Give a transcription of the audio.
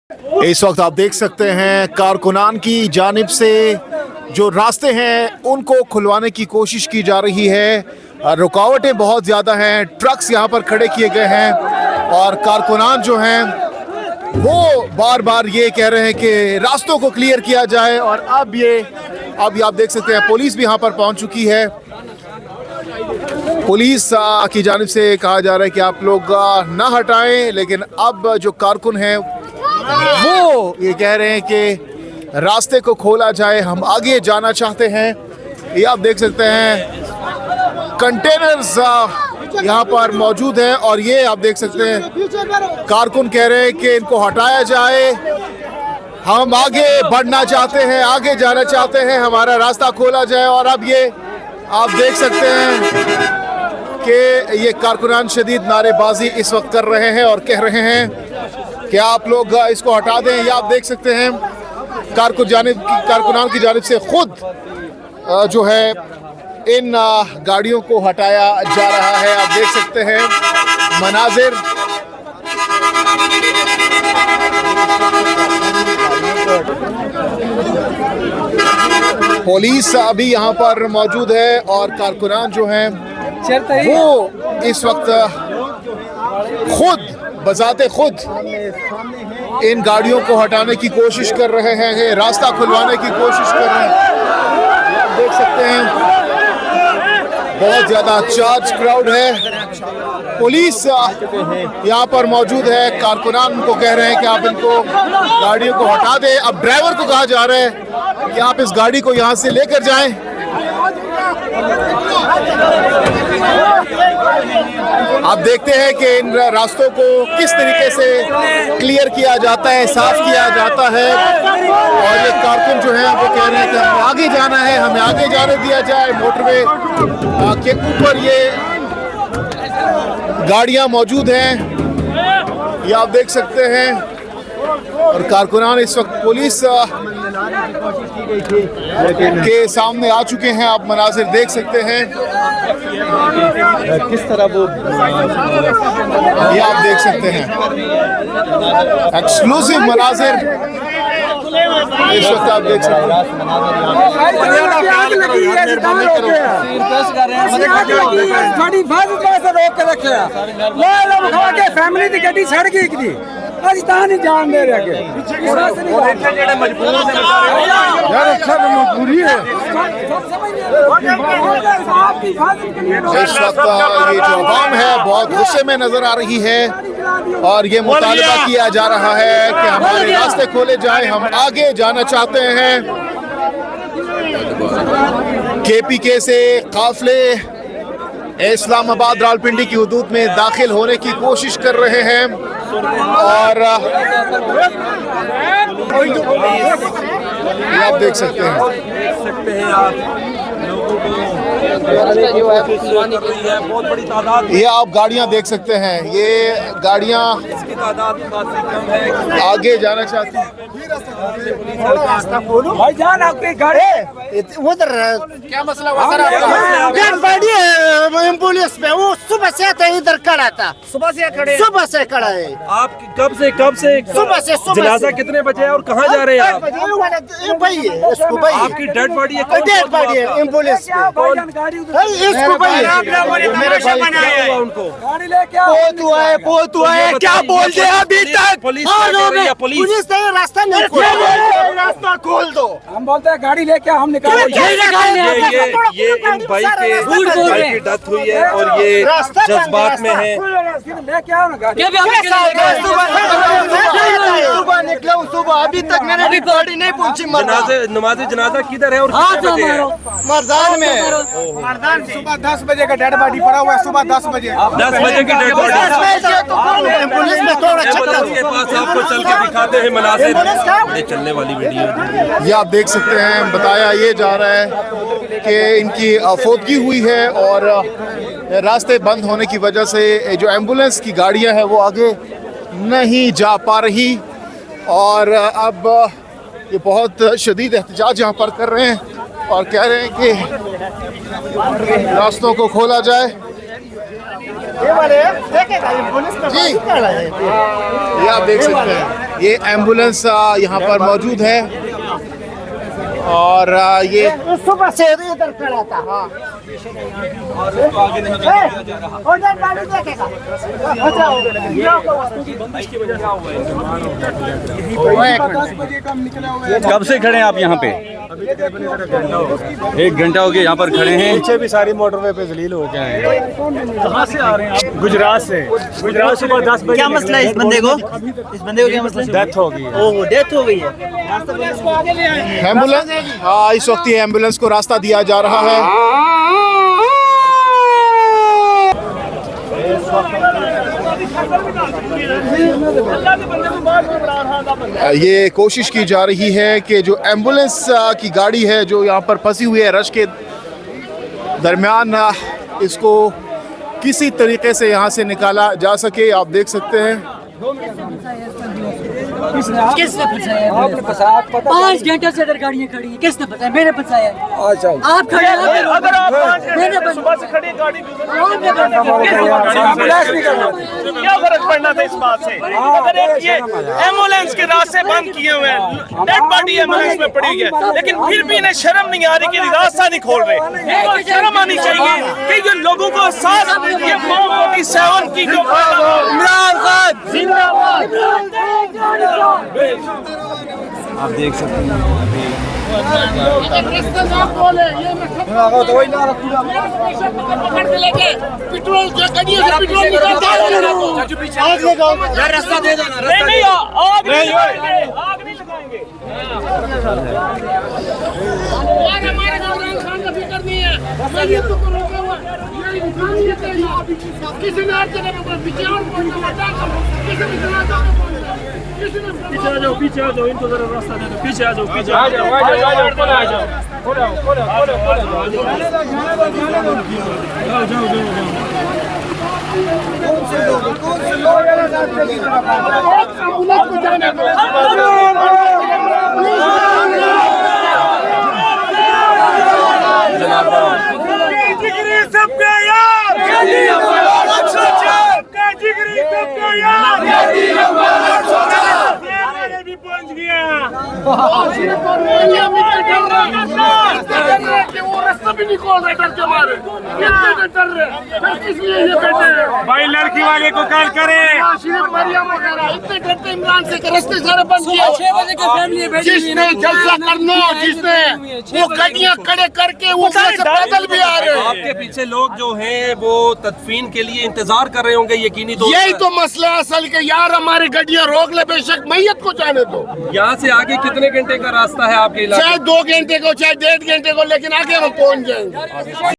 इस वक्त आप देख सकते हैं कारकुनान की जानिब से जो रास्ते हैं उनको खुलवाने की कोशिश की जा रही है। रुकावटें बहुत ज़्यादा हैं, ट्रक्स यहाँ पर खड़े किए गए हैं और कारकुनान जो हैं वो बार बार ये कह रहे हैं कि रास्तों को क्लियर किया जाए। और अब आप देख सकते हैं पुलिस भी यहाँ पर पहुँच चुकी है। पुलिस की जानिब से कहा जा रहा है कि आप लोग ना हटाएं, लेकिन अब जो कारकुन हैं वो ये कह रहे हैं कि रास्ते को खोला जाए, हम आगे जाना चाहते हैं। ये आप देख सकते हैं कंटेनर्स यहाँ पर मौजूद हैं और ये आप देख सकते हैं कारकुन कह रहे हैं कि इनको हटाया जाए, हम आगे बढ़ना चाहते हैं, आगे जाना चाहते हैं, हमारा रास्ता खोला जाए। और अब ये आप देख सकते हैं कि ये कारकुनान शदीद नारेबाजी इस वक्त कर रहे हैं और कह रहे हैं कि आप लोग इसको हटा दें। या आप देख सकते हैं कारकुनान की जानिब से खुद जो है इन गाड़ियों को हटाया जा रहा है। आप देख सकते हैं मनाजिर। पुलिस अभी यहाँ पर मौजूद है और कारकुनान जो हैं वो इस वक्त खुद बजाते खुद इन गाड़ियों को हटाने की कोशिश कर रहे हैं, रास्ता खुलवाने की कोशिश कर रहे हैं। आप देख सकते हैं बहुत ज़्यादा चार्ज क्राउड है। पुलिस यहाँ पर मौजूद है, कारकुनान को कह रहे हैं कि आप इनको गाड़ियों को हटा दें। अब ड्राइवर को कहा जा रहा है कि आप इस गाड़ी को यहाँ से लेकर जाएं। आप देखते हैं कि इन रास्तों को किस तरीके से क्लियर किया जाता है, साफ किया जाता है। और ये कारकुन जो हैं वो कह रहे हैं कि हमें आगे जाना है, हमें आगे जाने दिया जाए। मोटरवे के ऊपर ये गाड़ियां मौजूद हैं, ये आप देख सकते हैं। और कारकुनान इस वक्त पुलिस के सामने आ चुके हैं, आप मनाजिर देख सकते हैं किस तरह वो ये आप देख सकते हैं एक्सक्लूसिव मनाजिर इस वक्त आप देख सकते हैं। फैमिली की गड्डी छड़ गई अज ता नहीं जान दे रहे मजबूरी है। इस वक्त ये जो अवाम है बहुत गुस्से में नजर आ रही है और ये मुतालबा किया जा रहा है कि हमारे रास्ते खोले जाए, हम आगे जाना चाहते हैं। KPK से काफिले इस्लामाबाद रावलपिंडी की हुदूद में दाखिल होने की कोशिश कर रहे हैं और ये आप देख सकते हैं बहुत बड़ी तादाद। ये आप गाड़ियां देख सकते हैं, ये गाड़ियां आगे जाना चाहती हैं। भाईजान आपकी गाड़ी उधर क्या मसला हुआ? एम्बुलेंस पे वो सुबह से आता इधर खड़ा था, सुबह से खड़े, सुबह से खड़ा है। आप कब से सुबह से जनाजा कितने बजे है और कहाँ जा रहे हैं आप? आपकी डेड बॉडी है? डेड बॉडी है एम्बुलेंस इसको मेरे भाई उनको गाड़ी लेके पोत हुआ है क्या बोल दे अभी तक पुलिस ने रास्ता नहीं खोला, रास्ता खोल दो। हम बोलते हैं गाड़ी लेके हम निकाल ये इन भाई की डेथ हुई है और ये जज्बात में है। लेके आओ ना गाड़ी। सुबह निकला हूँ, सुबह अभी तक मेरी गाड़ी नहीं पहुंची। नमाज जनाजा किधर है और कितने बजे है? मर्दान में सुबह 10 बजे का डेड बॉडी पड़ा हुआ है, सुबह 10 बजे 10 बजे की डेड बॉडी पुलिस में थोड़ा चक्कर के पास आपको चल के दिखाते हैं मनाजिर। ये चलने वाली वीडियो ये आप देख सकते हैं, बताया ये जा रहा है कि इनकी फौतगी हुई है और रास्ते बंद होने की वजह से जो एम्बुलेंस की गाड़ियां हैं वो आगे नहीं जा पा रही। और अब ये बहुत शदीद एहतजाज यहाँ पर कर रहे हैं और कह रहे हैं कि रास्तों को खोला जाए। ये वाले देखेगा ये पुलिस में जी, ये आप देख सकते हैं। ये एम्बुलेंस यहाँ पर मौजूद है और ये सुबह से इधर खड़ा था। हाँ कब से खड़े हैं आप यहाँ पे? 1 घंटा हो गया यहाँ पर खड़े हैं। पीछे भी सारी मोटरवे पे जलील हो गए हैं। कहाँ से आ रहे हैं आप? गुजरात से। गुजरात सुबह 10 बजे। क्या मसला है इस बंदे को? क्या मसला है? डेथ हो गई है। ओह डेथ हो गई है। एम्बुलेंस, हाँ इस वक्त ये एम्बुलेंस को रास्ता दिया जा रहा है। ये कोशिश की जा रही है कि जो एम्बुलेंस की गाड़ी है जो यहाँ पर फंसी हुई है रश के दरमियान, इसको किसी तरीके से यहाँ से निकाला जा सके। आप देख सकते हैं किसने फंसाया? 5 घंटे से इधर गाड़ियाँ खड़ी हैं। किसने फंसाया? मैंने फंसाया। आप खड़े हैं। अगर आप मैंने सुबह से खड़ी गाड़ी क्या फर्क पड़ना था इस बात से? अगर एक ये एम्बुलेंस के रास्ते बंद किए हुए हैं, डेड बॉडी एम्बुलेंस में पड़ी हुई है, लेकिन फिर भी इन्हें शर्म नहीं आ रही कि रास्ता नहीं खोल रहे। इनको शर्म आनी चाहिए कि जो लोगों को साथ ये 47 की जो इमरान खान जिंदाबाद। आप देख सकते हैं पेट्रोल रास्ता दे देना। नहीं आग नहीं लगाएंगे। फिक्र नहीं है। किसी ने हर जगह पर विचार पीछे आ जाओ, पीछे आ जाओ, इनको जरा रास्ता दे दो। पीछे आ जाओ, पीछे आ जाओ, आ जाओ, आ जाओ, आ जाओ, पहुंच गया। वो रास्ता भी नहीं खोल रहे डर के मारे। डर रहे इसलिए ये बैठे हैं। भाई लड़की वाले को कॉल करें। मरियम वगैरह इतने डरते इमरान से कि रास्ते सारे बंद किए। 6 बजे की फैमिली जिसने जलसा करना, जिसने वो गाड़ियां खड़े करके वो पैदल भी आ रहे हैं। आपके पीछे लोग जो हैं वो तदफीन के लिए इंतजार कर रहे होंगे यकीनी तौर यही तो मसला है असल के। यार हमारी गाड़ियां रोक ले, बेशक मैयत को जाने दो। यहाँ से आगे कितने घंटे का रास्ता है आपके इलाके? चाहे 2 घंटे को, चाहे 1.5 घंटे को, लेकिन आगे हम पहुंच जाएंगे।